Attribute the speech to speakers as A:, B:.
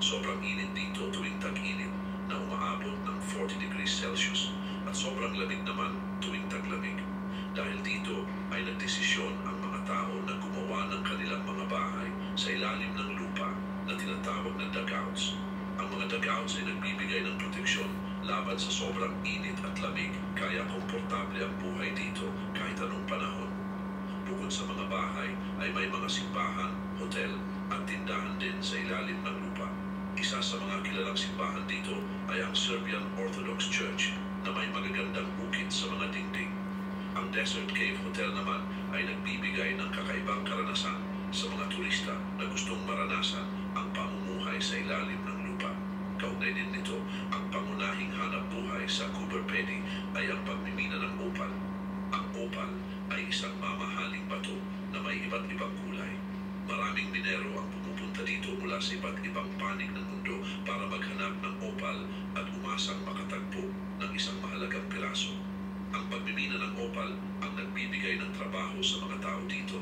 A: Sobrang init dito tuwing tag-init na umaabot ng 40 degrees Celsius at sobrang lamig naman tuwing taglamig. Dahil dito ay nagdesisyon ang mga tao na gumawa ng kanilang mga bahay sa ilalim ng lupa na tinatawag na dugouts. Ang mga dugouts ay nagbibigay ng proteksyon laban sa sobrang init at lamig, kaya komportable ang buhay dito kahit anong panahon. Bukod sa mga bahay ay may mga simbahan, hotel at tindahan din sa ilalim ng lupa. Isa sa mga kilalang simbahan dito ay ang Serbian Orthodox Church na may magagandang bukid sa mga dingding. Ang Desert Cave Hotel naman ay nagbibigay ng kakaibang karanasan sa mga turista na gustong maranasan ang pamumuhay sa ilalim ng lupa. Kaugnay din nito, ang pangunahing hanap buhay sa Coober Pedy ay ang pagmimina ng opal. Ang opal ay isang mamahaling bato na may iba't ibang kulay. Maraming minero ang pumupunta dito mula sa iba't ibang panig ng mundo para maghanap ng opal at umasang makatagpo ng isang mahalagang piraso. Ang pagmimina ng opal ang nagbibigay ng trabaho sa mga tao dito